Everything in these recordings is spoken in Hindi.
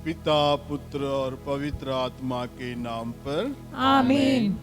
पिता, पुत्र और पवित्र आत्मा के नाम पर आमीन।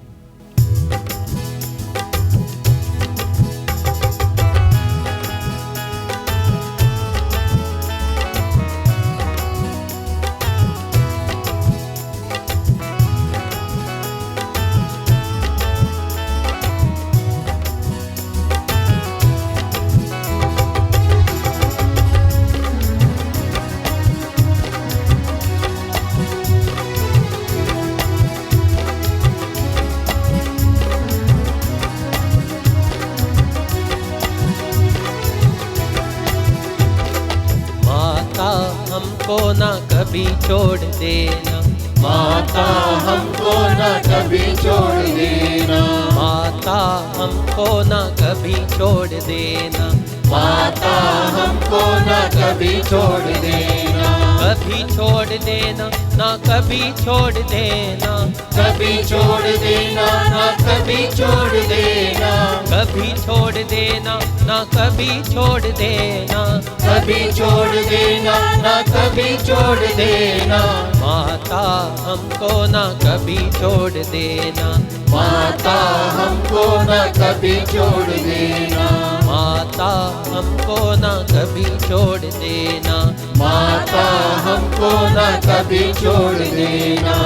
हमको ना कभी छोड़ देना, माता हमको ना कभी छोड़ देना, माता हमको ना कभी छोड़ देना, माता हमको ना कभी छोड़ देना, कभी छोड़ देना ना कभी छोड़ देना, कभी छोड़ देना ना कभी छोड़ देना, कभी छोड़ देना ना कभी छोड़ देना, कभी छोड़ देना ना कभी छोड़ देना, माता हमको ना कभी छोड़ देना, माता हमको ना कभी छोड़ देना, माता हमको ना कभी छोड़ देना, माता हमको ना कभी छोड़ देना।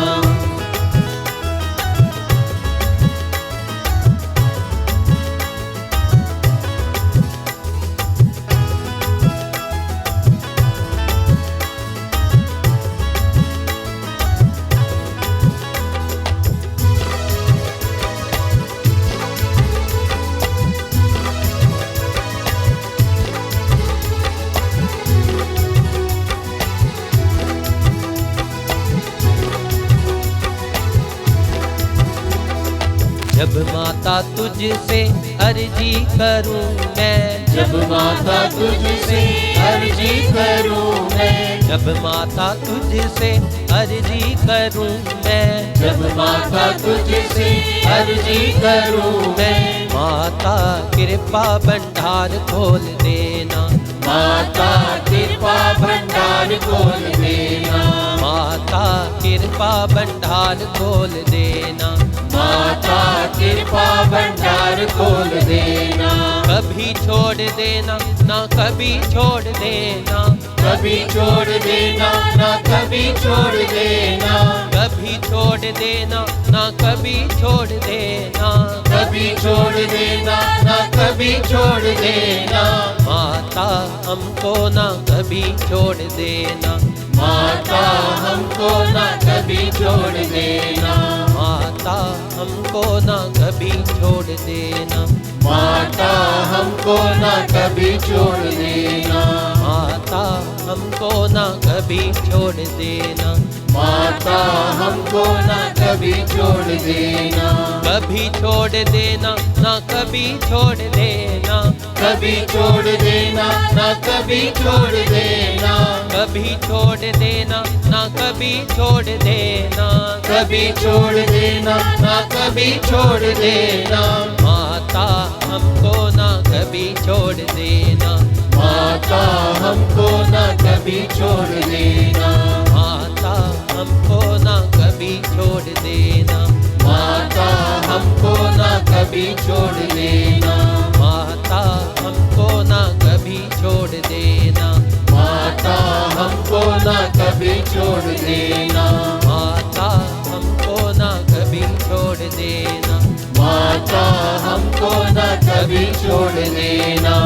जब माता तुझसे अर्जी करूं मैं, जब माता तुझसे अर्जी करूं मैं, जब माता तुझसे अर्जी करूं मैं, जब माता तुझसे अर्जी करूं मैं, माता कृपा भंडार खोल देना, माता कृपा भंडार खोल देना, माता कृपा भंडार खोल देना, माता कृपा भंडार खोल देना, कभी छोड़ देना ना कभी छोड़ देना, कभी छोड़ देना ना कभी छोड़ देना, कभी छोड़ देना ना कभी छोड़ देना, कभी छोड़ देना ना कभी छोड़ देना, माता हमको ना कभी छोड़ देना, माता हमको ना कभी छोड़ देना, माता हमको ना कभी छोड़ देना, माता हमको ना कभी छोड़ देना, माता हमको ना कभी छोड़ देना, माता हमको ना कभी छोड़ देना, कभी छोड़ देना ना कभी छोड़ देना, कभी छोड़ देना ना कभी छोड़ देना, कभी छोड़ देना ना कभी छोड़ देना, कभी छोड़ देना ना कभी छोड़ देना, माता हमको ना कभी छोड़ देना, माता हमको ना कभी छोड़ देना, माता हमको ना कभी छोड़ देना, माता हमको ना कभी छोड़ देना, माता हमको ना कभी छोड़ देना, माता हमको ना कभी छोड़ देना, माता हमको ना कभी छोड़ देना, माता हमको ना कभी छोड़ देना।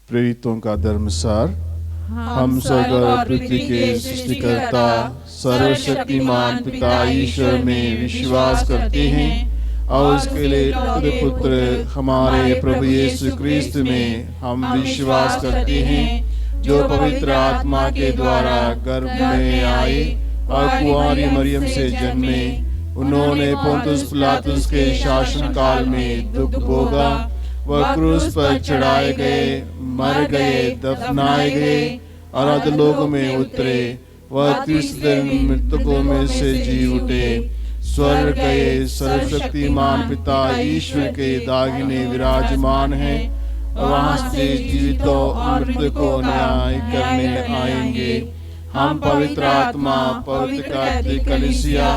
प्रेरितों का धर्मसार। हम स्वर्ग और पृथ्वी के सृष्टिकर्ता सर्वशक्तिमान पिता ईश्वर में विश्वास करते हैं और उसके लिए पुत्र हमारे प्रभु यीशु क्रिस्त में हम विश्वास करते हैं, जो पवित्र आत्मा के द्वारा गर्भ में आए और कुंवारी मरियम से जन्मे। उन्होंने पोंतुस पिलातुस के शासन काल में दुख भोगा, वह क्रूस पर चढ़ाए गए, मर गए, दफनाए गए और अधोलोक में उतरे। वह तीसरे दिन मृतकों में से जी उठे, स्वर्ग गए, सर्वशक्तिमान पिता ईश्वर के दाहिने विराजमान है वहाँ से जीवितों और मृतकों को न्याय करने आएंगे। हम पवित्र आत्मा, पवित्र कैथोलिक कलीसिया,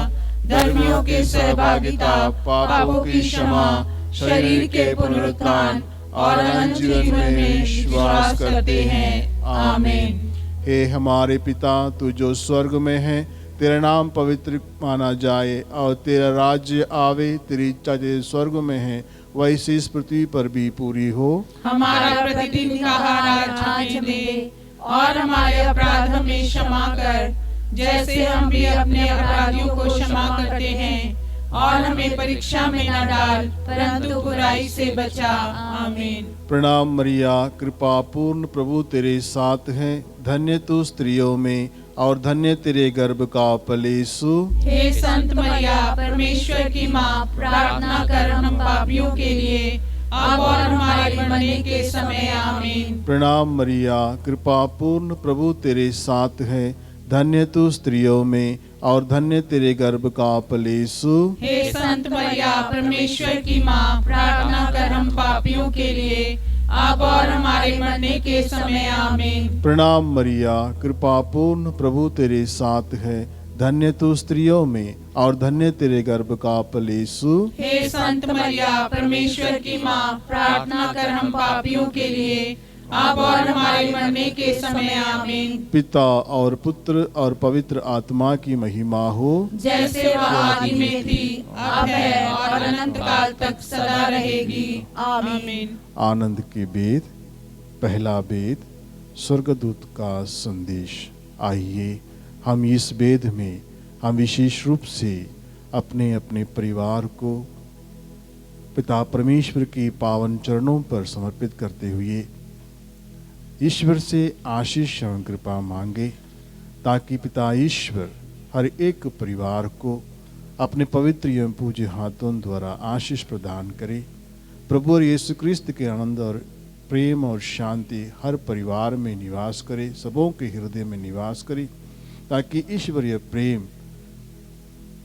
धर्मियों की सहभागिता, पापों की क्षमा, शरीर के पुनरुत्थान और अनंत जीवन में विश्वास करते हैं। आमीन। हे हमारे पिता, तू जो स्वर्ग में है, तेरा नाम पवित्र माना जाए और तेरा राज्य आवे। तेरी इच्छा जैसे स्वर्ग में है वैसे इस पृथ्वी पर भी पूरी हो। हमारा प्रतिदिन का आहार आज हमें दे और हमारे अपराध हमें क्षमा कर, जैसे हम भी अपने अपराधियों को क्षमा करते हैं, और हमें परीक्षा में न डाल परंतु बुराई से बचा। आमीन। प्रणाम मरिया, कृपा पूर्ण प्रभु तेरे साथ है। धन्य तू स्त्रियों में और धन्य तेरे गर्भ का फल यीशु। हे संत मरिया, परमेश्वर की माँ, प्रार्थना कर हम पापियों के लिए अब और हमारे मरने के समय। आमीन। प्रणाम मरिया, कृपा पूर्ण प्रभु तेरे साथ है। धन्य तू स्त्रियों में और धन्य तेरे गर्भ का फल यीशु। हे संत मरिया, परमेश्वर की माँ, प्रार्थना कर हम पापियों के लिए अब और हमारे मरने के समय। आमीन। प्रणाम मरिया, कृपा पूर्ण प्रभु तेरे साथ है। धन्य तू स्त्रियों में और धन्य तेरे गर्भ का फल यीशु। हे संत मरिया, परमेश्वर की माँ, प्रार्थना कर हम पापियों के लिए अब और हमारे मरने के समय। आमीन। पिता और पुत्र और पवित्र आत्मा की महिमा हो, जैसे वह आदि में थी, अब है और अनंत काल तक सदा रहेगी। आमीन। आनंद के वेद। पहला वेद, स्वर्गदूत का संदेश। आइए हम इस वेद में हम विशेष रूप से अपने अपने परिवार को पिता परमेश्वर के पावन चरणों पर समर्पित करते हुए ईश्वर से आशीष एवं कृपा मांगे, ताकि पिता ईश्वर हर एक परिवार को अपने पवित्र एवं पूज्य हाथों द्वारा आशीष प्रदान करे। प्रभु और यीशु क्रिस्त के आनंद और प्रेम और शांति हर परिवार में निवास करे, सबों के हृदय में निवास करे, ताकि ईश्वरीय प्रेम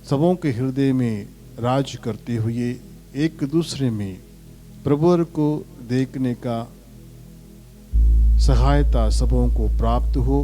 सबों के हृदय में राज करते हुए एक दूसरे में प्रभु को देखने का सहायता सबों को प्राप्त हो।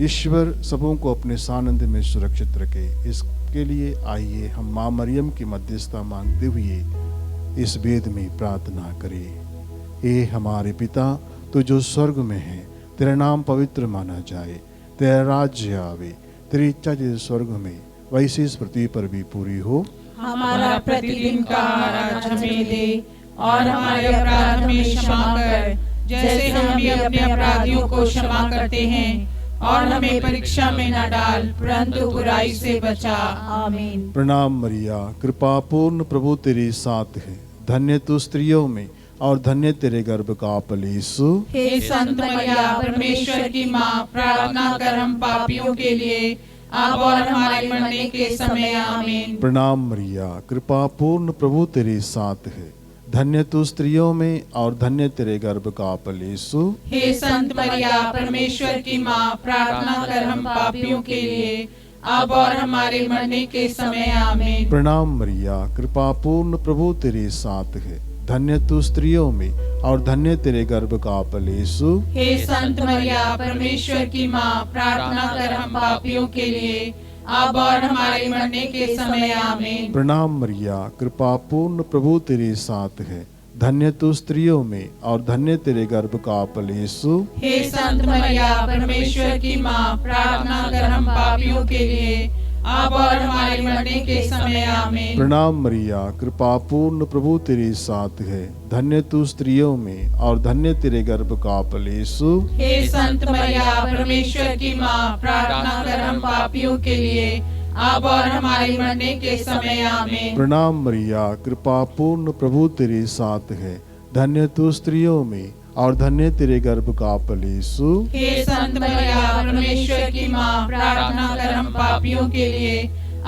ईश्वर सबों को अपने सानंद में सुरक्षित रखे। इसके लिए आइए हम माँ मरियम की मध्यस्थता मांगते हुए इस वेद में प्रार्थना करें। हे हमारे पिता, तो जो स्वर्ग में है, तेरा नाम पवित्र माना जाए, तेरा राज्य आवे, तेरी इच्छा जैसे स्वर्ग में वैसे इस पृथ्वी पर भी पूरी हो। हमारा प्रतिदिन का आहार आज हमें दे और हमारे अपराध हमें क्षमा कर, जैसे हम भी अपने अपराधियों को क्षमा करते हैं, और हमें परीक्षा में न डाल परंतु बुराई से बचा। आमीन। प्रणाम मरिया, कृपा पूर्ण प्रभु तेरे साथ है। धन्य तू स्त्रियों में और धन्य तेरे गर्भ का फल यीशु। हे संत मरिया, परमेश्वर की माँ, प्रार्थना कर हम पापियों के लिए अब और हमारे मरने के समय। आमीन। प्रणाम मरिया, कृपा पूर्ण प्रभु तेरे साथ है। धन्य तू स्त्रियों में और धन्य तेरे गर्भ का फल यीशु। हे संत मरिया, परमेश्वर की माँ, प्रार्थना कर हम पापियों के लिए अब और हमारे मरने के समय। आमीन। प्रणाम मरिया, कृपा पूर्ण प्रभु तेरे साथ है। धन्य तू स्त्रियों में और धन्य तेरे गर्भ का फल यीशु। हे संत मरिया, परमेश्वर की माँ, प्रार्थना कर हम पापियों के लिए अब और हमारे मरने के समय। आमीन। प्रणाम मरिया, कृपा पूर्ण प्रभु तेरे साथ है। धन्य तू स्त्रियों में और धन्य तेरे गर्भ का फल यीशु। हे संत मरिया, परमेश्वर की माँ, प्रार्थना कर हम पापियों के लिए अब और हमारे मरने के समय। आमीन। प्रणाम मरिया, कृपा पूर्ण प्रभु तेरे साथ है। धन्य तू स्त्रियों में और धन्य तेरे गर्भ का फल यीशु। हे संत मरिया, परमेश्वर की माँ, प्रार्थना कर हम पापियों के लिए अब और हमारे मरने के समय। आमीन। प्रणाम मरिया, कृपा पूर्ण प्रभु तेरे साथ है। धन्य तू स्त्रियों में और धन्य तेरे गर्भ का फल यीशु। हे संत मरिया, परमेश्वर की माँ, प्रार्थना कर हम पापियों के लिए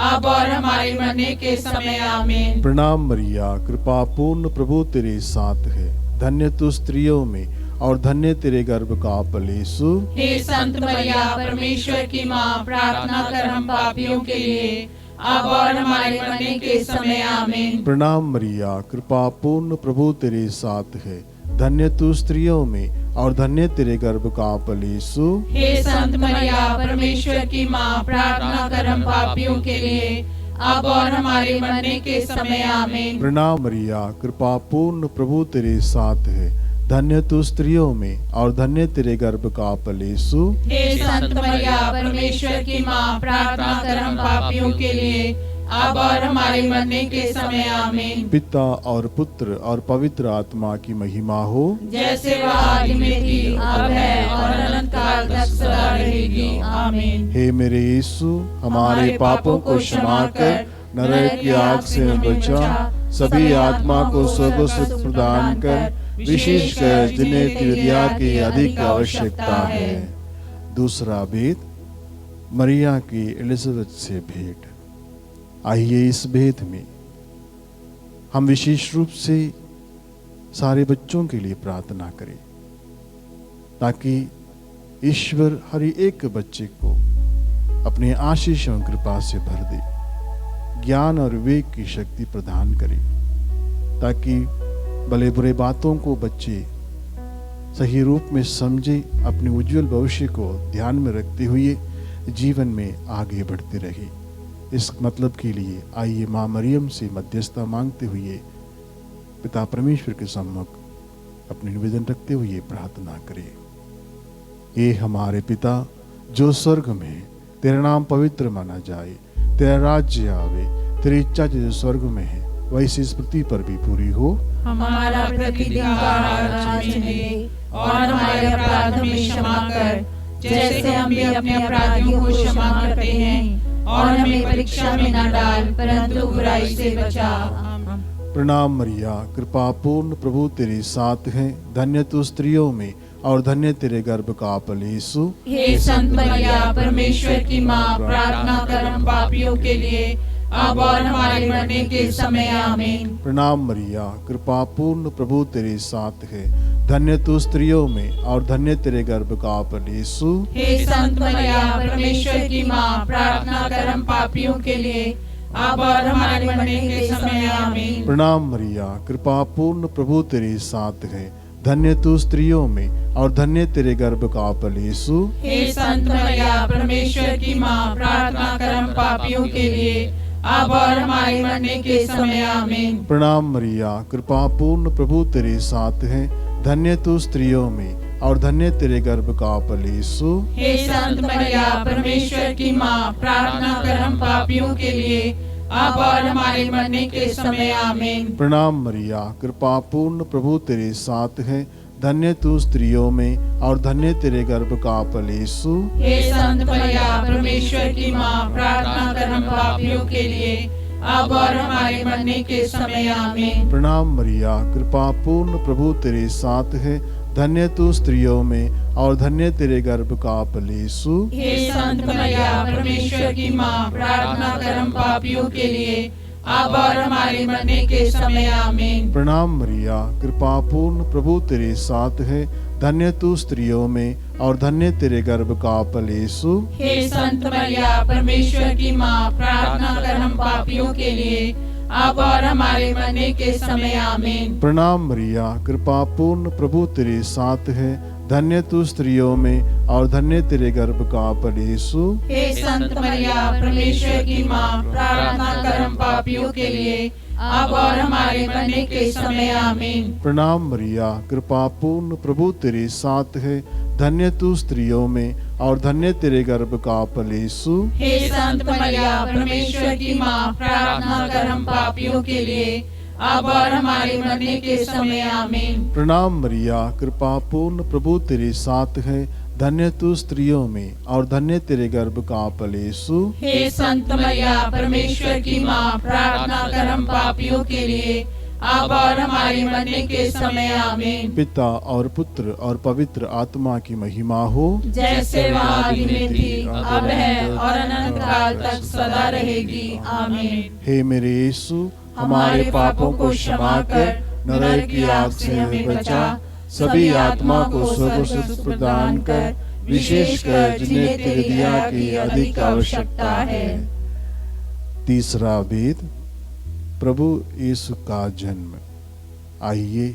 अब और हमारे मरने के समय। आमीन। प्रणाम मरिया, कृपा पूर्ण प्रभु तेरे साथ है। धन्य तू स्त्रियों में और धन्य तेरे गर्भ का फल यीशु। हे संत मरिया, परमेश्वर की माँ, प्रार्थना कर हम पापियों के लिए अब और हमारे मरने के समय। आमीन। प्रणाम मरिया, कृपा पूर्ण प्रभु तेरे साथ है। धन्य तू स्त्रियों में और धन्य तेरे गर्भ का फल यीशु। हे संत मरिया परमेश्वर की माँ, प्रार्थना कर हम पापियों के लिए अब और हमारे मरने के समय आमीन। प्रणाम मरिया, कृपा पूर्ण प्रभु तेरे साथ है, धन्य तू स्त्रियों में और धन्य तेरे गर्भ का फल यीशु। हे संत मरिया परमेश्वर की माँ, प्रार्थना कर हम पापियों के लिए अब और हमारे मरने के समय आमीन। पिता और पुत्र और पवित्र आत्मा की महिमा हो, जैसे वह आदि में थी, अब है और अनंत काल तक सदा रहेगी आमीन। हे मेरे यीशु, हमारे पापों को क्षमा कर नरक की आग से बचा, सभी आत्मा को स्वर्ग सुख प्रदान कर, विशेषकर जिन्हें हृदय की अधिक आवश्यकता है। दूसरा भेद, मरिया की एलिजाबेथ से भेंट। आइए इस भेद में हम विशेष रूप से सारे बच्चों के लिए प्रार्थना करें, ताकि ईश्वर हर एक बच्चे को अपने आशीष और कृपा से भर दे, ज्ञान और विवेक की शक्ति प्रदान करे, ताकि भले बुरे बातों को बच्चे सही रूप में समझे, अपने उज्जवल भविष्य को ध्यान में रखते हुए जीवन में आगे बढ़ते रहे। इस मतलब के लिए आइए माँ मरियम से मध्यस्थता मांगते हुए पिता परमेश्वर के सम्मुख अपने निवेदन रखते हुए प्रार्थना करें। ये हमारे पिता जो स्वर्ग में है, तेरा नाम पवित्र माना जाए, तेरा राज्य आवे, तेरी इच्छा जैसे स्वर्ग में है वैसे इस पृथ्वी पर भी पूरी हो। हमारा प्रतिदिन का आहार आज हमें दे और हमारे अपराध हमें क्षमा कर, जैसे हम भी अपने अपराधियों को क्षमा करते हैं, और हमें परीक्षा में न डाल परंतु बुराई से बचा। प्रणाम मरिया, कृपा पूर्ण प्रभु तेरे साथ है, धन्य तू स्त्रियों में और धन्य तेरे गर्भ का फल यीशु। हे संत मरिया परमेश्वर की माँ, प्रार्थना कर हम पापियों के लिए अब और हमारे मरने के समय आमीन। प्रणाम मरिया, कृपा पूर्ण प्रभु तेरे साथ है, धन्य तू स्त्रियों में और धन्य तेरे गर्भ का फल यीशु। हे संत मरिया परमेश्वर की माँ, प्रार्थना कर हम पापियों के लिए अब और हमारे मरने के समय आमीन। प्रणाम मरिया, कृपा पूर्ण प्रभु तेरे साथ है, धन्य तू स्त्रियों में और धन्य तेरे गर्भ का फल यीशु। हे संत मरिया परमेश्वर की माँ, प्रार्थना कर हम पापियों के लिए अब और हमारे मरने के समय आमीन। प्रणाम मरिया, कृपा पूर्ण प्रभु तेरे साथ है, धन्य तू स्त्रियों में और धन्य तेरे गर्भ का फल यीशु। हे संत मरिया परमेश्वर की माँ, प्रार्थना कर हम पापियों के लिए अब और हमारे मरने के समय आमीन। प्रणाम मरिया, कृपा पूर्ण प्रभु तेरे साथ है, धन्य तू स्त्रियों में और धन्य तेरे गर्भ का फल यीशु। हे संत मरिया परमेश्वर की माँ, प्रार्थना कर हम पापियों के लिए अब और हमारे मरने के समय आमीन। प्रणाम मरिया, कृपा पूर्ण प्रभु तेरे साथ है, धन्य तू स्त्रियों में और धन्य तेरे गर्भ का फल यीशु। हे संत मरिया परमेश्वर की माँ, प्रार्थना कर हम पापियों के लिए अब और हमारे मरने के समय आमीन। प्रणाम मरिया, कृपा पूर्ण प्रभु तेरे साथ है, धन्य तू स्त्रियों में और धन्य तेरे गर्भ का फल यीशु। हे संत मरिया परमेश्वर की माँ, प्रार्थना कर हम पापियों के लिए अब और हमारे मरने के समय आमीन। प्रणाम मरिया, कृपा पूर्ण प्रभु तेरे साथ है, धन्य तू स्त्रियों में और धन्य तेरे गर्भ का फल यीशु। हे संत मरिया परमेश्वर की माँ, प्रार्थना कर हम पापियों के लिए अब और हमारे मरने के समय आमीन। प्रणाम मरिया, कृपा पूर्ण प्रभु तेरे साथ है, धन्य तू स्त्रियों में और धन्य तेरे गर्भ का फल यीशु। हे संत मरिया परमेश्वर की माँ, प्रार्थना कर हम पापियों के लिए अब और हमारे मरने के समय आमीन। प्रणाम मरिया, कृपा पूर्ण प्रभु तेरे साथ है, धन्य तू स्त्रियों में और धन्य तेरे गर्भ का फल यीशु। हे संत मरिया परमेश्वर की माँ, प्रार्थना कर हम पापियों के लिए अब और हमारे मरने के समय आमीन। पिता और पुत्र और पवित्र आत्मा की महिमा हो, जैसे वह आदि में थी, अब है और अनंत काल तक सदा रहेगी आमीन। हे मेरे यीशु, हमारे पापों को क्षमा कर नरक की आग से हमें बचा, सभी आत्मा को स्वर्ग सुख प्रदान कर, विशेषकर जिन्हें तेरी दया की अधिक आवश्यकता है। तीसरा भेद, प्रभु यीशु का जन्म। आइए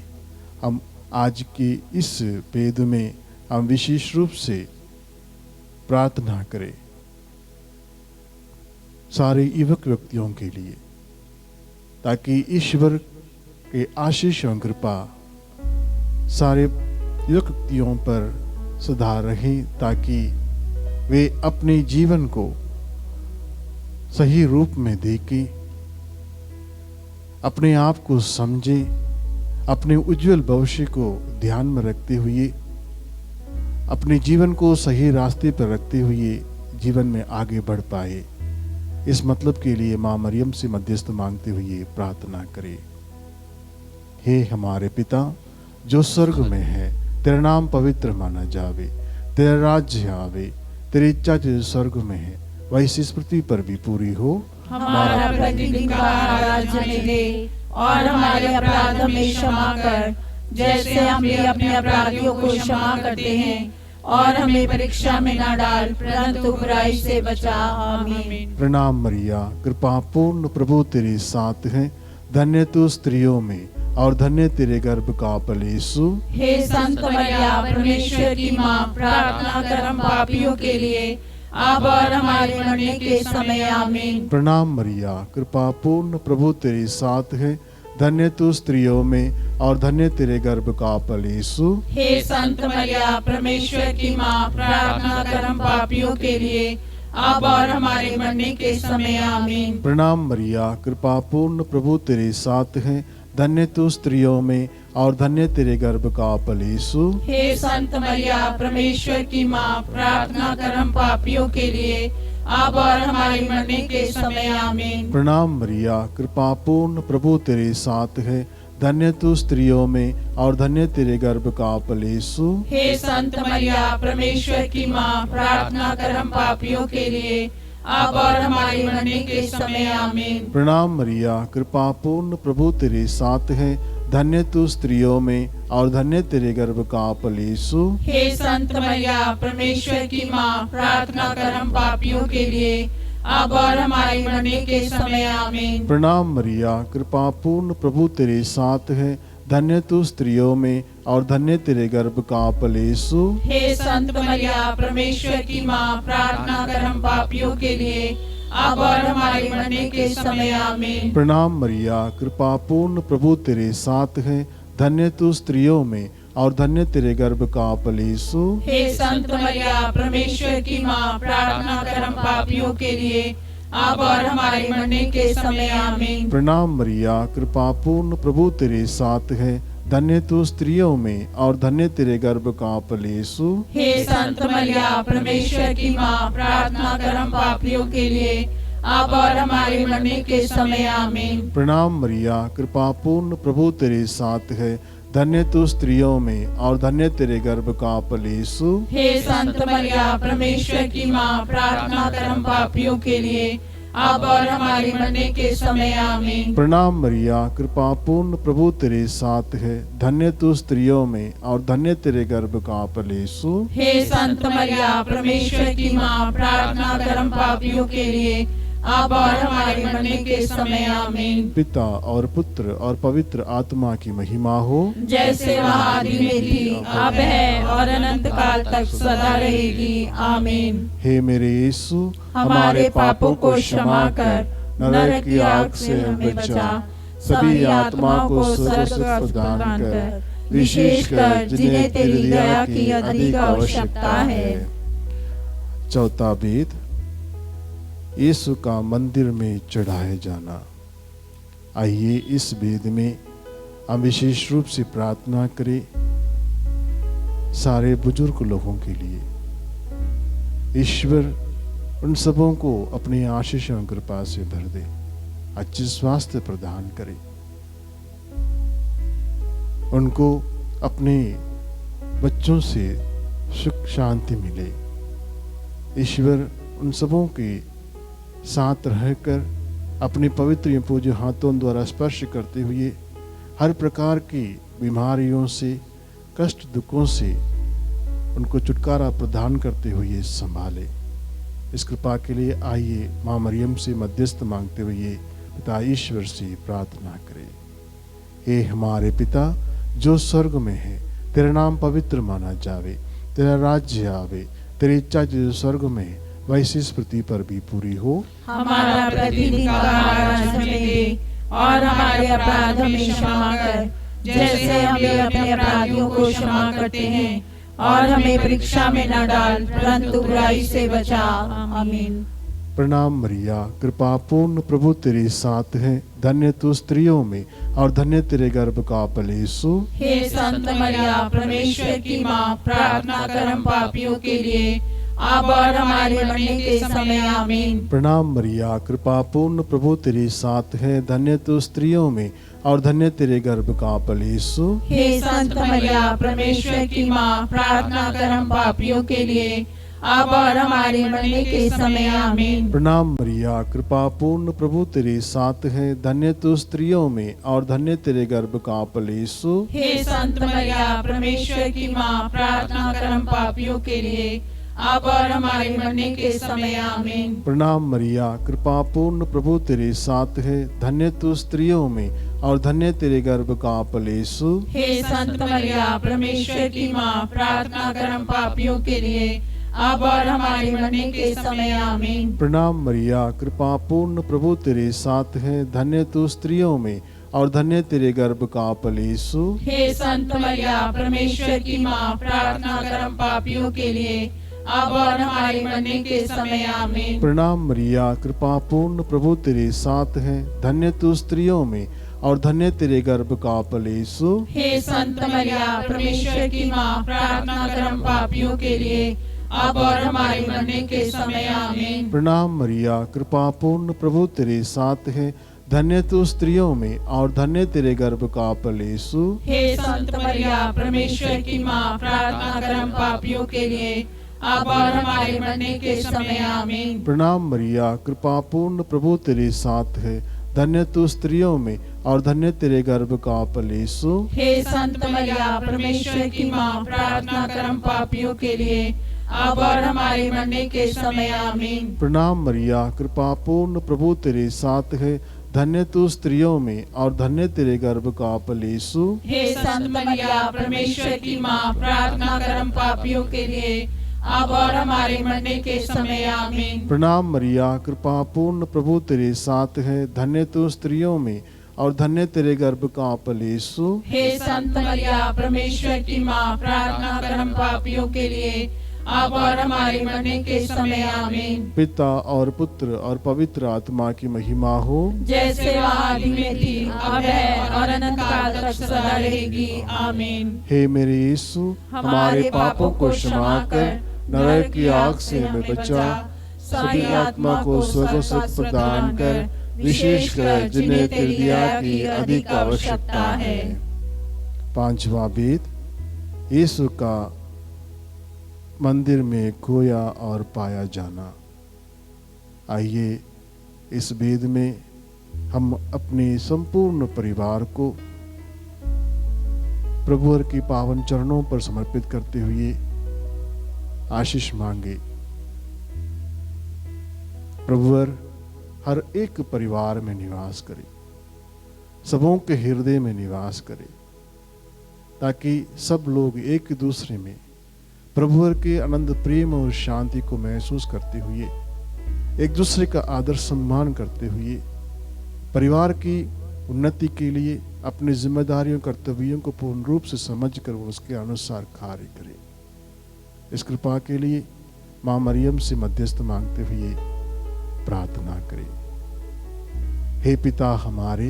हम आज के इस भेद में हम विशेष रूप से प्रार्थना करें सारे युवक व्यक्तियों के लिए, ताकि ईश्वर के आशीष और कृपा सारे युवक व्यक्तियों पर सदा रहे, ताकि वे अपने जीवन को सही रूप में देखें, अपने आप को समझें, अपने उज्जवल भविष्य को ध्यान में रखते हुए अपने जीवन को सही रास्ते पर रखते हुए जीवन में आगे बढ़ पाए। इस मतलब के लिए माँ मरियम से मध्यस्थ मांगते हुए प्रार्थना करें। हे हमारे पिता जो स्वर्ग में है, तेरा नाम पवित्र माना जावे, तेरा राज्य आवे, तेरी इच्छा जो स्वर्ग में है वैसी इस पृथ्वी पर भी पूरी हो। हमारा प्रतिदिन का आहार आज हमें दे, और हमारे अपराध हमें क्षमा कर, जैसे हम भी अपने अपराधियों को क्षमा करते हैं, और हमें परीक्षा में न डाल, परंतु बुराई से बचा। आमीन। प्रणाम मरिया, कृपा पूर्ण प्रभु तेरे साथ है, धन्य तू स्त्रियों में और धन्य तेरे गर्भ का फल यीशु। हे संत मरिया, परमेश्वर की माँ, प्रार्थना कर हम पापियों के लिए, अब और हमारे मरने के समय। आमीन। प्रणाम मरिया, कृपा पूर्ण प्रभु तेरे साथ है, धन्य तू स्त्रियों में और धन्य तेरे गर्भ का फल यीशु। हे संत मरिया, परमेश्वर की माँ, प्रार्थना कर हम पापियों के लिए, अब और हमारे मरने के समय। आमीन। प्रणाम मरिया, कृपा पूर्ण प्रभु तेरे साथ है, धन्य तू स्त्रियों में और धन्य तेरे गर्भ का फल यीशु। हे संत मरिया, परमेश्वर की माँ, प्रार्थना कर हम पापियों के लिए, अब और हमारे मरने के समय। आमीन। प्रणाम मरिया, कृपा पूर्ण प्रभु तेरे साथ है, धन्य तू स्त्रियों में और धन्य तेरे गर्भ का फल यीशु। हे संत मरिया, परमेश्वर की माँ, प्रार्थना कर हम पापियों के लिए, अब और हमारे मरने के समय। आमीन। प्रणाम मरिया, कृपा पूर्ण प्रभु तेरे साथ है, धन्य तू स्त्रियों में और धन्य तेरे गर्भ का फल यीशु। हे संत मरिया, परमेश्वर की माँ, प्रार्थना कर हम पापियों के लिए, अब और हमारे मरने के समय। आमीन। प्रणाम मरिया, कृपा पूर्ण प्रभु तेरे साथ है, धन्य तू स्त्रियों में और धन्य तेरे गर्भ का फल यीशु। हे संत मरिया, परमेश्वर की माँ, प्रार्थना कर हम पापियों के लिए, अब और हमारे मरने के समय। आमीन। प्रणाम मरिया, कृपा पूर्ण प्रभु तेरे साथ है, धन्य तू स्त्रियों में और धन्य तेरे गर्भ का फल यीशु। हे संत मरिया, परमेश्वर की माँ, प्रार्थना कर हम पापियों के लिए, अब और हमारे मरने के समय। आमीन। प्रणाम मरिया, कृपा पूर्ण प्रभु तेरे साथ है, धन्य तू स्त्रियों में और धन्य तेरे गर्भ का फल यीशु। हे संत मरिया, परमेश्वर की माँ, प्रार्थना कर हम पापियों के लिए, अब और हमारे मरने के समय। आमीन। प्रणाम मरिया, कृपा पूर्ण प्रभु तेरे साथ है, धन्य तू स्त्रियों में और धन्य तेरे गर्भ का फल यीशु। हे संत मरिया, परमेश्वर की माँ, प्रार्थना कर हम पापियों के लिए, अब और हमारे मरने के समय। आमीन। प्रणाम मरिया, कृपा पूर्ण प्रभु तेरे साथ है, धन्य तू स्त्रियों में और धन्य तेरे गर्भ का फल यीशु। हे संत मरिया, परमेश्वर की माँ, प्रार्थना कर हम पापियों के लिए, अब और हमारे मरने के समय। आमीन। पिता और पुत्र और पवित्र आत्मा की महिमा हो, जैसे वह आदि में थी, अब है और अनंत काल तक सदा रहेगी। आमीन। हे मेरे यीशु, हमारे पापों को क्षमा कर, नरक की आग से हमें बचा, सभी आत्माओं को स्वर्ग प्रदान कर, विशेषकर जिन्हें तेरी दया की अधिक आवश्यकता है। चौथा भेद, यीशु का मंदिर में चढ़ाया जाना। आइए इस भेद में हम विशेष रूप से प्रार्थना करें सारे बुजुर्ग लोगों के लिए। ईश्वर उन सबों को अपनी आशीष और कृपा से भर दे, अच्छे स्वास्थ्य प्रदान करे, उनको अपने बच्चों से सुख शांति मिले। ईश्वर उन सबों के साथ रहकर अपने पवित्र पूज्य हाथों द्वारा स्पर्श करते हुए हर प्रकार की बीमारियों से, कष्ट दुखों से उनको छुटकारा प्रदान करते हुए संभाले। इस कृपा के लिए आइए माँ मरियम से मध्यस्थ मांगते हुए पिता ईश्वर से प्रार्थना करें। हे हमारे पिता जो स्वर्ग में है, तेरा नाम पवित्र माना जावे, तेरा राज्य आवे, तेरी इच्छा जो स्वर्ग में है वैसी इस पृथ्वी पर भी पूरी हो। हमारा प्रतिदिन का आहार हमें दे और हमारे अपराध हमें क्षमा कर, जैसे हम भी अपने अपराधियों को क्षमा करते हैं, और हमें परीक्षा में न डाल परंतु बुराई से बचा। आमीन। प्रणाम मरिया, कृपा पूर्ण प्रभु तेरे साथ है, धन्य तू स्त्रियों में और धन्य तेरे गर्भ का फल यीशु। हे संत मरिया, परमेश्वर की माँ, प्रार्थना कर हम पापियों के लिए अब और हमारे मरने के समय। आमीन। प्रणाम मरिया, कृपा पूर्ण प्रभु तेरे साथ है, धन्य तू स्त्रियों में और धन्य तेरे गर्भ का फल यीशु। हे संत मरिया, परमेश्वर की माँ, प्रार्थना कर हम पापियों के लिए अब और हमारे मरने के समय। आमीन। प्रणाम मरिया, कृपा पूर्ण प्रभु तेरे साथ है, धन्य तू स्त्रियों में और धन्य तेरे गर्भ का फल यीशु। हे संत मरिया, परमेश्वर की माँ, प्रार्थना कर हम पापियों के लिए अब और हमारे मरने के समय। आमीन। प्रणाम मरिया, कृपा पूर्ण प्रभु तेरे साथ है, धन्य तू स्त्रियों में और धन्य तेरे गर्भ का फल यीशु। हे संत मरिया, परमेश्वर की माँ, प्रार्थना कर हम पापियों के लिए अब और हमारे मरने के समय। आमीन। प्रणाम मरिया, कृपा पूर्ण प्रभु तेरे साथ है, धन्य तू स्त्रियों में और धन्य तेरे गर्भ का फल यीशु। हे संत मरिया, परमेश्वर की माँ, प्रार्थना कर हम पापियों के लिए अब और हमारे मरने के समय। आमीन। प्रणाम मरिया, कृपा पूर्ण प्रभु तेरे साथ है, धन्य तू स्त्रियों में और धन्य तेरे गर्भ का फल यीशु। हे संत मरिया, परमेश्वर की माँ, प्रार्थना कर हम पापियों के लिए अब और हमारे मरने के समय। आमीन। प्रणाम मरिया, कृपा पूर्ण प्रभु तेरे साथ है, धन्य तू स्त्रियों में और धन्य तेरे गर्भ का फल यीशु। हे संत मरिया, परमेश्वर की माँ, प्रार्थना कर हम पापियों के लिए अब और हमारे मरने के समय। आमीन। प्रणाम मरिया, कृपा पूर्ण प्रभु तेरे साथ है, धन्य तू स्त्रियों में और धन्य तेरे गर्भ का फल यीशु। हे संत मरिया, परमेश्वर की माँ, प्रार्थना कर हम पापियों के लिए अब और हमारे मरने के समय। आमीन। प्रणाम मरिया, कृपा पूर्ण प्रभु तेरे साथ है, धन्य तू स्त्रियों में और धन्य तेरे गर्भ का फल यीशु। हे संत मरिया, परमेश्वर की माँ, प्रार्थना कर हम पापियों के लिए अब और हमारे मरने के समय। आमीन। प्रणाम मरिया, कृपा पूर्ण प्रभु तेरे साथ है, धन्य तू स्त्रियों में और धन्य तेरे गर्भ का फल यीशु। हे संत मरिया, परमेश्वर की माँ, प्रार्थना कर हम पापियों के लिए अब और हमारे मरने के समय। आमीन। पिता और पुत्र और पवित्र आत्मा की महिमा हो, जैसे वह आदि में थी, अब है और अनंत काल तक सदा रहेगी। आमीन। हे मेरे यीशु, हमारे पापों को क्षमा कर, नरक की आग से हमें बचा, सभी आत्मा को स्वर्ग सुख प्रदान कर, विशेषकर जिन्हें तेरी दया की अधिक आवश्यकता है। पांचवा वेद, यीशु का मंदिर में खोया और पाया जाना। आइए इस वेद में हम अपने संपूर्ण परिवार को प्रभुवर की पावन चरणों पर समर्पित करते हुए आशीष मांगे। प्रभुवर हर एक परिवार में निवास करे, सबों के हृदय में निवास करे, ताकि सब लोग एक दूसरे में प्रभुवर के आनंद प्रेम और शांति को महसूस करते हुए, एक दूसरे का आदर सम्मान करते हुए, परिवार की उन्नति के लिए अपनी जिम्मेदारियों कर्तव्यों को पूर्ण रूप से समझकर वो उसके अनुसार कार्य करें। इस कृपा के लिए माँ मरियम से मध्यस्थ मांगते हुए प्रार्थना करें। हे पिता हमारे,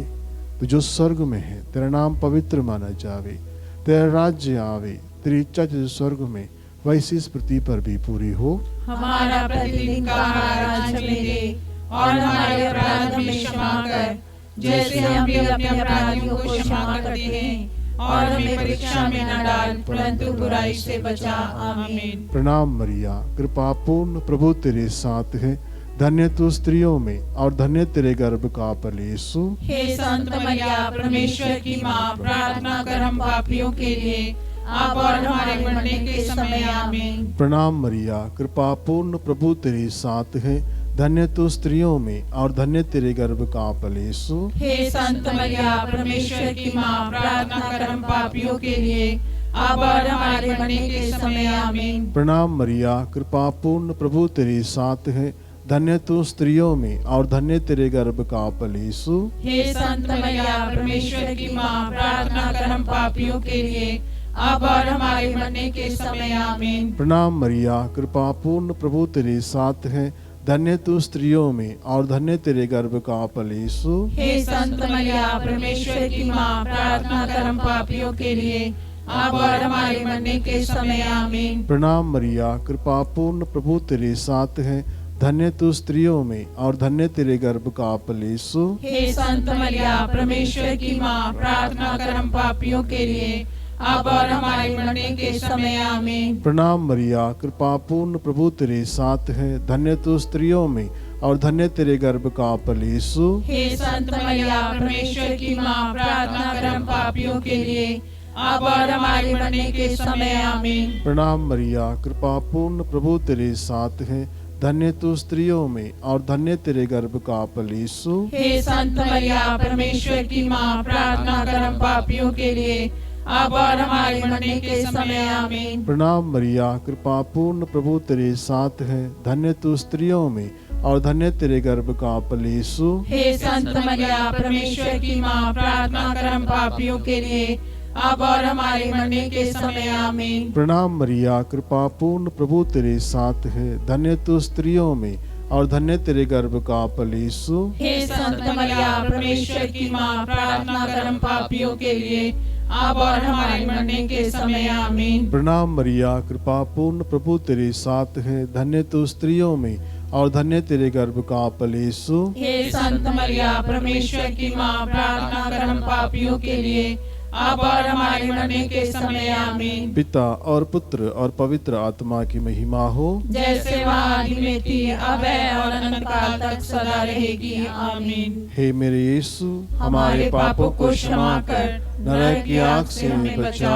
तो जो स्वर्ग में है, तेरा नाम पवित्र माना जावे, तेरा राज्य आवे, तेरी इच्छा जो स्वर्ग में वैसी इस पृथ्वी पर भी पूरी हो। हमारा प्रतिदिन का आहार आज हमें दे और हमारे अपराध हमें क्षमा कर, जैसे हम भी अपने अपराधियों को क्षमा करते हैं, और हमें परीक्षा में न डाल परंतु बुराई से बचा। आमीन। प्रणाम मरिया, कृपा पूर्ण प्रभु तेरे साथ है, धन्य तू स्त्रियों में और धन्य तेरे गर्भ का फल यीशु। हे संत मरिया, परमेश्वर की माँ, प्रार्थना कर हम पापियों के लिए अब और हमारे मरने के समय। आमीन। प्रणाम मरिया, कृपा पूर्ण प्रभु तेरे साथ है, धन्य तू स्त्रियों में और धन्य तेरे गर्भ का फल यीशु। हे संत मरिया परमेश्वर की माँ, प्रार्थना कर हम पापियों के लिए अब और हमारे मरने के समय आमीन। प्रणाम मरिया, कृपा पूर्ण, प्रभु तेरे साथ है, धन्य तू स्त्रियों में और धन्य तेरे गर्भ का फल यीशु। हे संत मरिया परमेश्वर की माँ, प्रार्थना कर हम पापियों के लिए अब और हमारे मरने के समय आमीन। प्रणाम मरिया, कृपा पूर्ण, प्रभु तेरे साथ है, धन्य तू स्त्रियों में और धन्य तेरे गर्भ का फल यीशु। हे संत मरिया परमेश्वर की माँ, प्रार्थना कर हम पापियों के लिए अब और हमारे मरने के समय आमीन। प्रणाम मरिया, कृपा पूर्ण, प्रभु तेरे साथ है, धन्य तू स्त्रियों में और धन्य तेरे गर्भ का फल यीशु। हे संत मरिया परमेश्वर की माँ, प्रार्थना कर हम पापियों के लिए अब और हमारे मरने के समय आमीन। प्रणाम मरिया, कृपा पूर्ण, प्रभु तेरे साथ है, धन्य तू स्त्रियों में और धन्य तेरे गर्भ का फल यीशु। हे संत मरिया परमेश्वर की माँ, प्रार्थना कर हम पापियों के लिए अब और हमारे मरने के समय आमीन। प्रणाम मरिया, कृपा पूर्ण, प्रभु तेरे साथ है, धन्य तू स्त्रियों में और धन्य तेरे गर्भ का फल यीशु। हे संत मरिया परमेश्वर की माँ, प्रार्थना कर हम पापियों के लिए अब और हमारे मरने के समय आमीन। प्रणाम मरिया, कृपा पूर्ण, प्रभु तेरे साथ है, धन्य तू स्त्रियों में और धन्य तेरे गर्भ का फल यीशु। हे संत मरिया परमेश्वर की माँ, प्रार्थना कर हम पापियों के लिए अब और हमारे मरने के समय आमीन। प्रणाम मरिया, कृपा पूर्ण, प्रभु तेरे साथ है, धन्य तू स्त्रियों में और धन्य तेरे गर्भ का फल यीशु। हे संत मरिया परमेश्वर की माँ, प्रार्थना कर हम पापियों के लिए अब और हमारे मरने के समय आमीन। प्रणाम मरिया, कृपा पूर्ण, प्रभु तेरे साथ है, धन्य तू स्त्रियों में और धन्य तेरे गर्भ का फल यीशु। हे संत मरिया परमेश्वर की माँ, प्रार्थना कर हम पापियों के लिए अब और हमारे मरने के समय आमीन। पिता और पुत्र और पवित्र आत्मा की महिमा हो, जैसे वह आदि में थी, अब है और अनंत काल तक सदा रहेगी आमीन। हे मेरे यीशु, हमारे पापों को क्षमा कर नरक की आग से हमें बचा,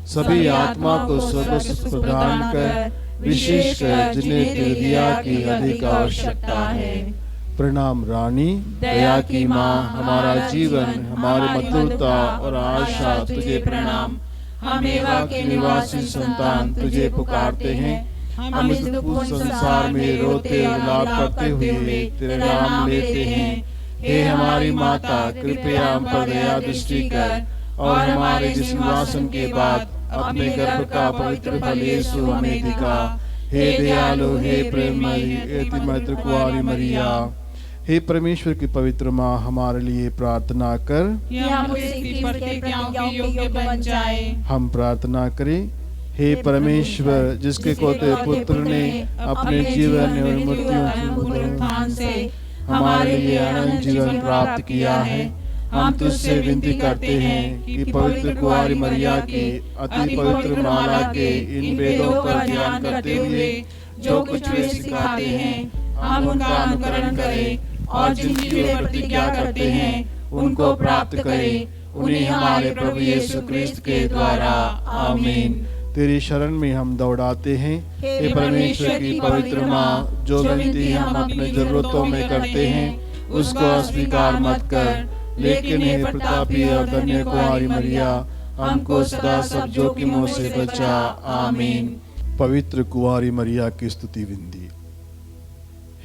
सभी आत्मा को स्वर्ग सुख प्रदान कर, विशेषकर जिन्हें तेरी दया की अधिक आवश्यकता है। प्रणाम रानी, दया की माँ, हमारा जीवन, हमारी मधुरता और आशा तुझे प्रणाम। हम एवा के निवासी संतान तुझे पुकारते हैं। हम इस दुखपूर्ण संसार में रोते और विलाप करते हुए तेरे नाम लेते हैं। हे हमारी माता, कृपया हम पर दया दृष्टि कर और हमारे जिस निवासन के बाद अपने गर्भ का पवित्र फल यीशु हमें दिखा। हे दयालु, हे प्रेममयी, हे मैत्र कुंवारी मरिया, हे परमेश्वर की पवित्र माँ, हमारे लिए प्रार्थना कर कि हम उसकी प्रतिज्ञाओं के योग्य बन जाए। हम प्रार्थना करें। हे परमेश्वर, जिसके कोते पुत्र ने अपने जीवन और मृत्यु से हमारे लिए अनंत जीवन प्राप्त किया है, हम तुझसे विनती करते हैं कि पवित्र कुंवारी मरिया की अति पवित्र माला के इन वेदों पर ध्यान करते हुए जो कुछ वे सिखाते हैं हम उनका अनुकरण करें और जिनकी वे प्रतिज्ञा करते हैं उनको प्राप्त करें, उन्हें हमारे प्रभु यीशु क्रिस्त के द्वारा आमीन। तेरी शरण में हम दौड़ाते हैं। हे परमेश्वर की पवित्र माँ, जो विनती हम अपने जरूरतों में करते हैं उसको अस्वीकार मत कर, लेकिन हे प्रतापी और धन्य कुंवारी मरिया, हमको सदा सब जोखिमों से बचा। आमीन। पवित्र कुंवारी मरिया की स्तुति विनती।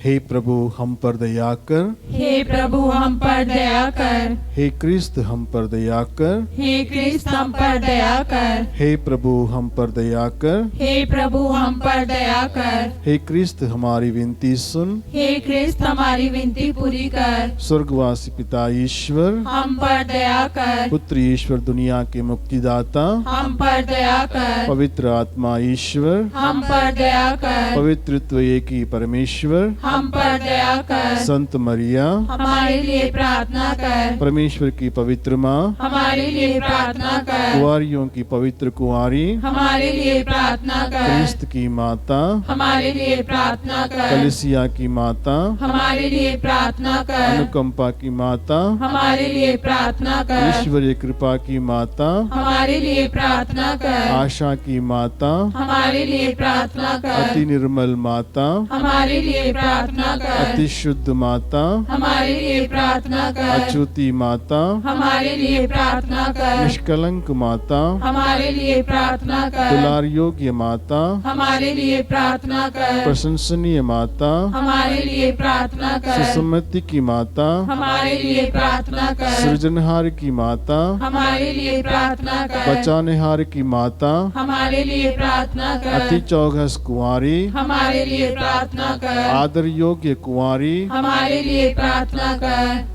हे प्रभु, हम पर दया कर। हे प्रभु, हम पर दया कर। हे क्रिस्त, हम पर दया कर। हे क्रिस्त, हम पर दया कर। हे प्रभु, हम पर दया कर। हे प्रभु, हम पर दया कर। हे क्रिस्त, हमारी विनती सुन। हे क्रिस्त, हमारी विनती पूरी कर। स्वर्गवासी पिता ईश्वर, हम पर दया कर। पुत्र ईश्वर, दुनिया के मुक्तिदाता, हम पर दया कर। पवित्र आत्मा ईश्वर, हम पर दया कर। पवित्रत्व एक ही परमेश्वर, हम पर दया कर। संत मरिया, हमारे लिए प्रार्थना कर। परमेश्वर की पवित्र माँ, हमारे लिए प्रार्थना कर। कुंवारियों की पवित्र कुंवारी, हमारे लिए प्रार्थना कर। क्रिस्त की माता, हमारे लिए प्रार्थना कर। कलीसिया की माता, हमारे लिए प्रार्थना कर। अनुकंपा की माता, हमारे लिए प्रार्थना कर। ईश्वरीय कृपा की माता, हमारे लिए प्रार्थना कर। आशा की माता, हमारे लिए प्रार्थना कर। अति निर्मल माता, हमारे लिए प्रार्थना प्रार्थना कर। अति शुद्ध माता, हमारे लिए प्रार्थना कर। अच्युति माता, हमारे लिए प्रार्थना कर। निष्कलंक माता, हमारे लिए प्रार्थना कर। दुलार योग्य माता, हमारे लिए प्रार्थना कर। प्रशंसनीय माता, हमारे लिए प्रार्थना कर। सुसम्मति की माता, हमारे लिए प्रार्थना कर। सृजनहार की माता, हमारे लिए प्रार्थना कर। बचानेहार की माता, हमारे लिए प्रार्थना कर। अति चौघस कुंवारी, हमारे लिए प्रार्थना कर। आदर योग्य कुंवारी, हमारे लिए प्रार्थना कर।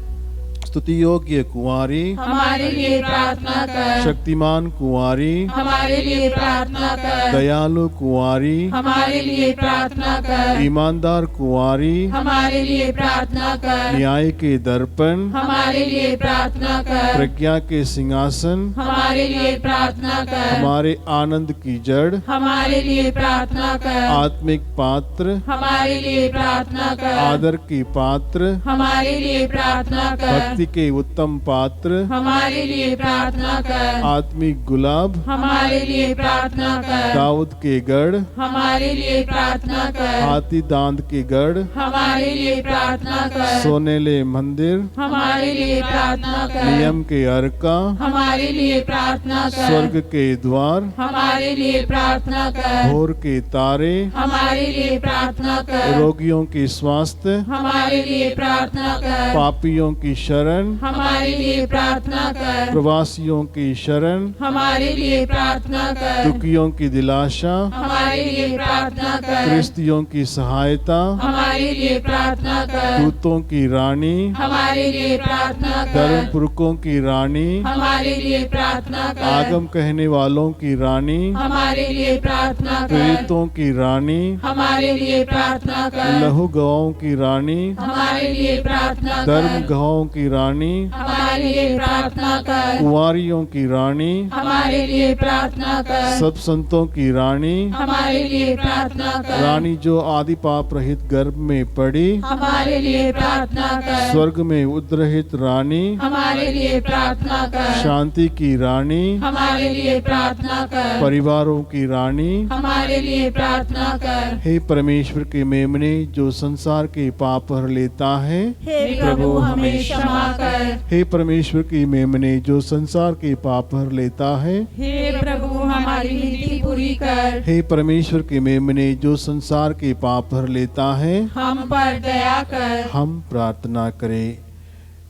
स्तुति योग्य कुंवारी, हमारे लिए प्रार्थना कर। शक्तिमान कुंवारी, हमारे लिए प्रार्थना कर। दयालु कुंवारी, हमारे लिए प्रार्थना कर। ईमानदार कुंवारी, हमारे लिए प्रार्थना कर। न्याय के दर्पण, हमारे लिए प्रार्थना कर। प्रज्ञा के सिंहासन, हमारे लिए प्रार्थना कर। हमारे आनंद की जड़, हमारे लिए प्रार्थना कर। आत्मिक पात्र, हमारे लिए प्रार्थना कर। आदर की पात्र, हमारे लिए प्रार्थना कर। भक्ति के उत्तम पात्र, हमारे लिए प्रार्थना कर। आत्मिक गुलाब, हमारे लिए प्रार्थना कर। दाऊद के गढ़, हमारे लिए प्रार्थना कर। हाथी दांत के गढ़, हमारे लिए प्रार्थना कर। सोनेले मंदिर, हमारे लिए प्रार्थना कर। नियम के अर्का, हमारे लिए प्रार्थना कर। स्वर्ग के द्वार, हमारे लिए प्रार्थना कर। भोर के तारे, हमारे लिए प्रार्थना कर। रोगियों के स्वास्थ्य, हमारे लिए प्रार्थना कर। पापियों की शरण, हमारे लिए प्रार्थना कर। प्रवासियों की शरण, हमारे लिए प्रार्थना कर। दुखियों की दिलाशा, हमारे लिए प्रार्थना कर। क्रिस्तियों की सहायता, हमारे लिए प्रार्थना कर। दूतों की रानी, हमारे लिए प्रार्थना कर। धर्म पुरखों की रानी, हमारे लिए प्रार्थना कर। आगम कहने वालों की रानी, हमारे लिए प्रार्थना कर। प्रेरितों की रानी, हमारे लिए प्रार्थना कर। लहू गवाहों की रानी, हमारे लिए प्रार्थना धर्म कर। गवाहों की रानी, हमारे लिए प्रार्थना कर। कुंवारियों की रानी, हमारे लिए प्रार्थना कर। सब संतों की रानी, हमारे लिए प्रार्थना कर। रानी जो आदि पाप रहित गर्भ में पड़ी, हमारे लिए प्रार्थना कर। स्वर्ग में उद्रहित रानी, हमारे लिए प्रार्थना कर। शांति की रानी, हमारे लिए प्रार्थना कर। परिवारों की रानी, हमारे लिए प्रार्थना कर। हे परमेश्वर के मेमने जो संसार के पाप हर लेता है, हे प्रभु हमें क्षमा कर। हे परमेश्वर की मेमने जो संसार के पाप हर लेता है, हे प्रभु हमारी नीति पूरी कर। हे परमेश्वर के मेमने जो संसार के पाप हर लेता है, हम पर दया कर। हम प्रार्थना करें।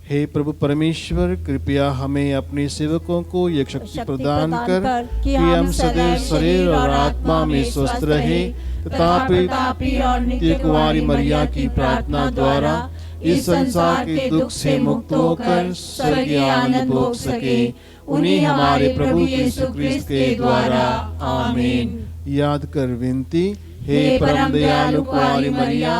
हे प्रभु परमेश्वर, कृपया हमें अपने सेवकों को यह शक्ति प्रदान कर कि हम सदैव शरीर और आत्मा में स्वस्थ रहे तथा प्रतापी और नित्य कुंवारी मरिया की प्रार्थना द्वारा इस संसार के दुख से मुक्त होकर स्वर्गीय आनंद भोग सके। उन्हीं हमारे प्रभु यीशु क्रिस्त के द्वारा, आमीन। याद कर विनती, हे परम दयालु कुंवारी मरिया,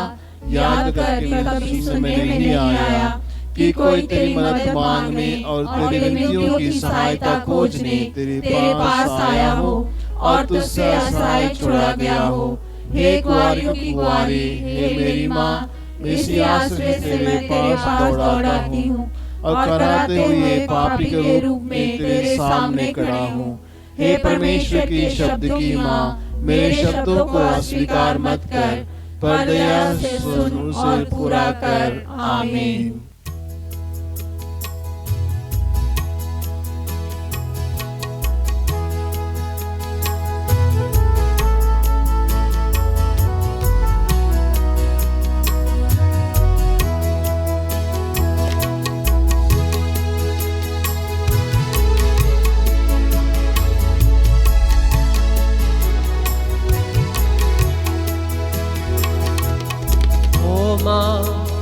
याद करके कभी सुनने में नहीं आया कि कोई तेरी मदद मांगने और तेरी विनतियों की सहायता खोजने तेरे पास आया हो और तुझसे असहाय छोड़ा गया हो। हे कुंवारियों की कुंवारी, हे मेरी माँ, इसी आश्रय से मैं तेरे पास दौड़ाती हूँ और कराते हुए पापी के रूप में तेरे सामने खड़ा हूँ। हे परमेश्वर की शब्द की माँ, मेरे शब्दों को अस्वीकार मत कर, पर दया से सुन उसे पूरा कर। आमीन।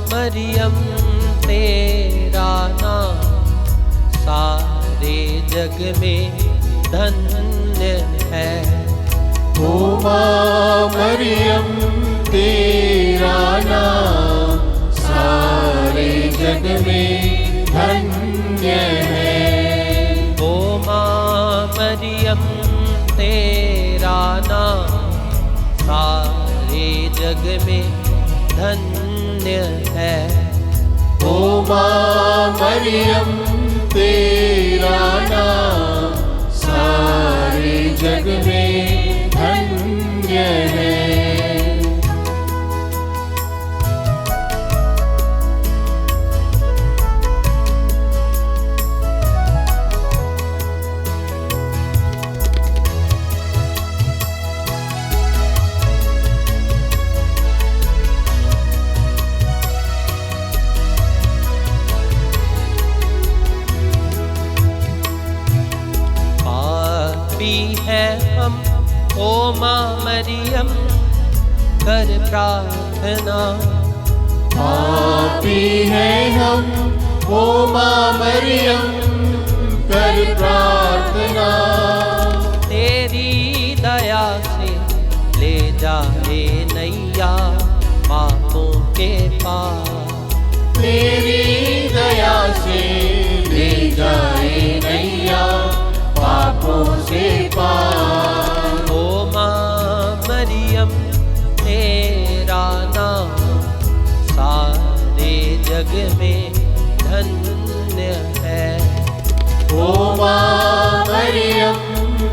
मरियम तेरा नाम सारे जग में धन्य है। ओ माँ मरियम तेरा नाम सारे जग में धन्य है। ओ माँ मरियम तेरा नाम सारे जग में धन्य है। ओ माँ मरियम तेरा नाम सारे जग में धन्य है। है हम, ओ माँ मरियम कर प्रार्थना। पापी है हम, ओ माँ मरियम कर प्रार्थना। तेरी दया से ले जाए नैया पापों के पार। तेरी दया से ले जाए नैया पापों से पार। ओ माँ मरियम तेरा नाम सारे जग में धन्य है। ओ माँ मरियम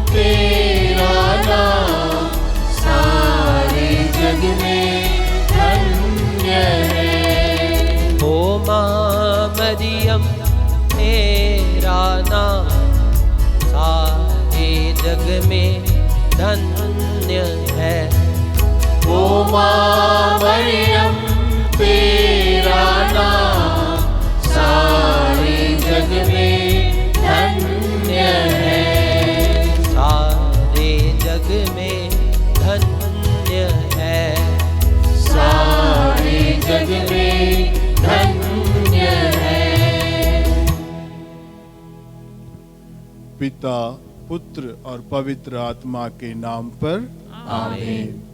तेरा नाम सारे जग में धन्य है। ओ माँ मरियम तेरा नाम सारे जग में धन्य है। ओ माँ मरियम तेरा नाम सारे जग में धन्य है। सारे जग में धन्य है। सारे जग में धन्य है। पिता, पुत्र और पवित्र आत्मा के नाम पर आमीन।